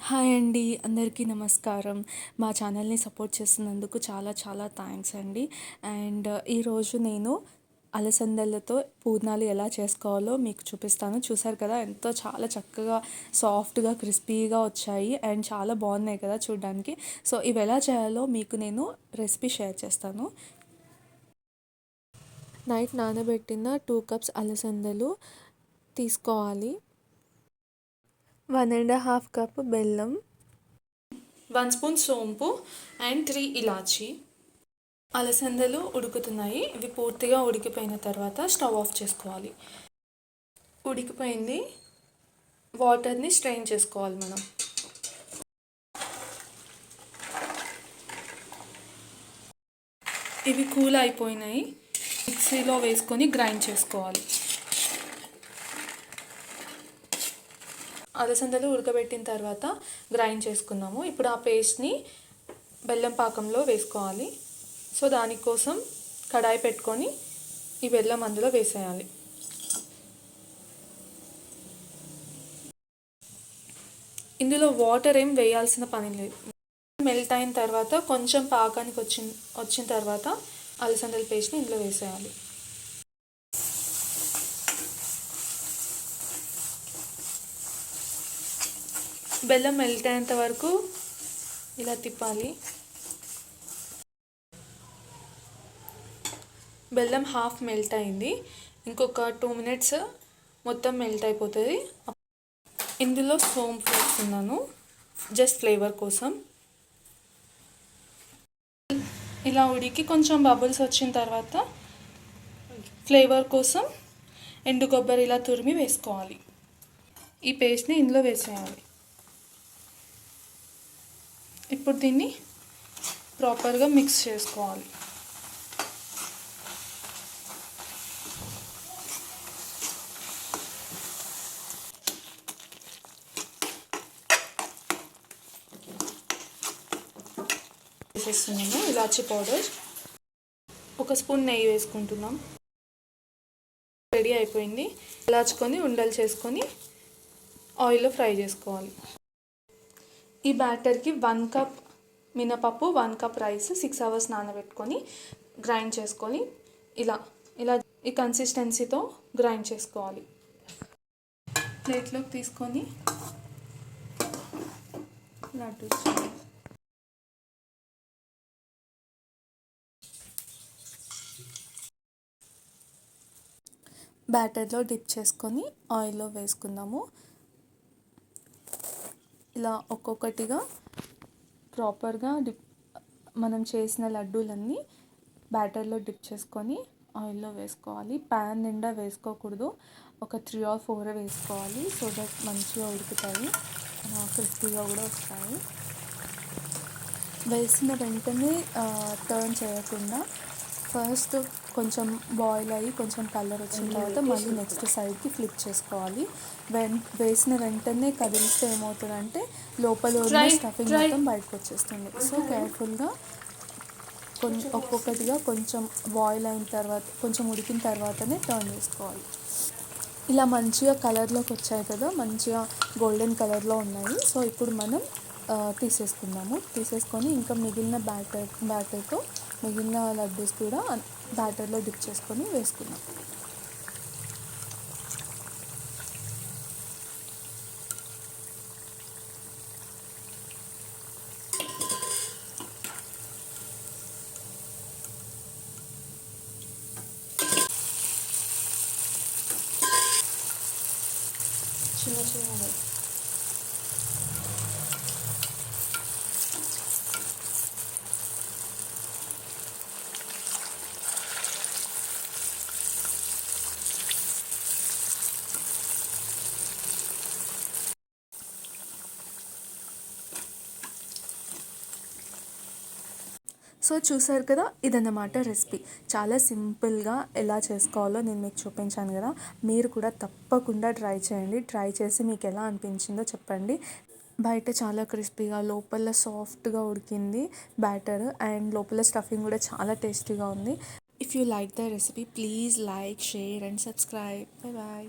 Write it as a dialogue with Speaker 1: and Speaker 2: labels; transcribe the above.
Speaker 1: Hi అండి, అందరికీ నమస్కారం. మా ఛానల్ని సపోర్ట్ చేస్తున్నందుకు చాలా చాలా థ్యాంక్స్ అండి. ఈరోజు నేను అలసందలతో పూర్ణాలు ఎలా చేసుకోవాలో మీకు చూపిస్తాను. చూసారు కదా, ఎంతో చాలా చక్కగా సాఫ్ట్గా క్రిస్పీగా వచ్చాయి అండ్ చాలా బాగున్నాయి కదా చూడడానికి. సో ఇవి ఎలా చేయాలో మీకు నేను రెసిపీ షేర్ చేస్తాను. నైట్ నానబెట్టిన 2 కప్స్ అలసందలు తీసుకోవాలి. 1.5 కప్ బెల్లం, 1 స్పూన్ సోంపు అండ్ 3 ఇలాచి. అలసందలు ఉడుకుతున్నాయి. ఇవి పూర్తిగా ఉడికిపోయిన తర్వాత స్టవ్ ఆఫ్ చేసుకోవాలి. ఉడికిపోయింది. వాటర్ని స్ట్రెయిన్ చేసుకోవాలి మనం. ఇవి కూల్ అయిపోయినాయి. మిక్సీలో వేసుకొని గ్రైండ్ చేసుకోవాలి. అలసందలు ఉడకబెట్టిన తర్వాత గ్రైండ్ చేసుకున్నాము. ఇప్పుడు ఆ పేస్ట్ని బెల్లం పాకంలో వేసుకోవాలి. సో దానికోసం కడాయి పెట్టుకొని ఈ బెల్లం అందులో వేసేయాలి. ఇందులో వాటర్ ఏం వేయాల్సిన పని లేదు. మెల్ట్ అయిన తర్వాత కొంచెం పాకానికి వచ్చిన తర్వాత అలసందల పేస్ట్ని ఇందులో వేసేయాలి. బెల్లం మెల్ట్ అయ్యేంత వరకు ఇలా తిప్పాలి. బెల్లం హాఫ్ మెల్ట్ అయింది. ఇంకొక 2 మినిట్స్ మొత్తం మెల్ట్ అయిపోతుంది. ఇందులో సోంపు వేస్తున్నాను జస్ట్ ఫ్లేవర్ కోసం. ఇలా ఉడికి కొంచెం బబుల్స్ వచ్చిన తర్వాత ఫ్లేవర్ కోసం ఎండు కొబ్బరి ఇలా తురిమి వేసుకోవాలి. ఈ పేస్ట్ని ఇందులో వేసేయాలి. ఇప్పుడు దీన్ని ప్రాపర్గా మిక్స్ చేసుకోవాలి. వేసేస్తున్నాము ఇలాచీ పౌడర్. 1 స్పూన్ నెయ్యి వేసుకుంటున్నాం. రెడీ అయిపోయింది. ఇలాచుకొని ఉండలు చేసుకొని ఆయిల్లో ఫ్రై చేసుకోవాలి. ఈ బ్యాటర్కి 1 కప్ మినపప్పు, 1 కప్ రైస్ 6 అవర్స్ నానబెట్టుకొని గ్రైండ్ చేసుకొని ఇలా ఇలా ఈ కన్సిస్టెన్సీతో గ్రైండ్ చేసుకోవాలి. ప్లేట్లోకి తీసుకొని లడ్డు బ్యాటర్లో డిప్ చేసుకొని ఆయిల్లో వేసుకుందాము. ఇలా ఒక్కొక్కటిగా ప్రాపర్గా మనం చేసిన లడ్డూలన్నీ బ్యాటర్లో డిప్ చేసుకొని ఆయిల్లో వేసుకోవాలి. ప్యాన్ నిండా వేసుకోకూడదు. ఒక 3 or 4 వేసుకోవాలి. సో దట్ మంచిగా ఉడుకుతాయి, క్రిస్పీగా కూడా వస్తాయి. వేసిన వెంటనే టర్న్ చేయకుండా ఫస్ట్ కొంచెం బాయిల్ అయ్యి కొంచెం కలర్ వచ్చిన తర్వాత మళ్ళీ నెక్స్ట్ సైడ్కి ఫ్లిప్ చేసుకోవాలి. వేసిన వెంటనే కదిలిస్తే ఏమవుతుందంటే లోపల ఉన్న స్టఫింగ్ మొత్తం బయటకు వచ్చేస్తుంది. సో కేర్ఫుల్గా ఒక్కొక్కటిగా కొంచెం బాయిల్ అయిన తర్వాత కొంచెం ఉడికిన తర్వాతనే టర్న్ చేసుకోవాలి. ఇలా మంచిగా కలర్లోకి వచ్చాయి కదా, మంచిగా గోల్డెన్ కలర్లో ఉన్నాయి. సో ఇప్పుడు మనం తీసేసుకొని ఇంకా మిగిలిన బ్యాటర్తో మిగిలిన లడ్డూస్ కూడా బ్యాటర్లో డిప్ చేసుకొని వేసుకున్నాం. చిన్న చిన్నగా సో చూసారు కదా, ఇదన్నమాట రెసిపీ. చాలా సింపుల్గా ఎలా చేసుకోవాలో నేను మీకు చూపించాను కదా. మీరు కూడా తప్పకుండా ట్రై చేయండి. ట్రై చేసి మీకు ఎలా అనిపించిందో చెప్పండి. బయట చాలా క్రిస్పీగా లోపల సాఫ్ట్గా ఉడికింది బ్యాటర్ అండ్ లోపల స్టఫింగ్ కూడా చాలా టేస్టీగా ఉంది. If you like the recipe please like, share and subscribe. Bye bye.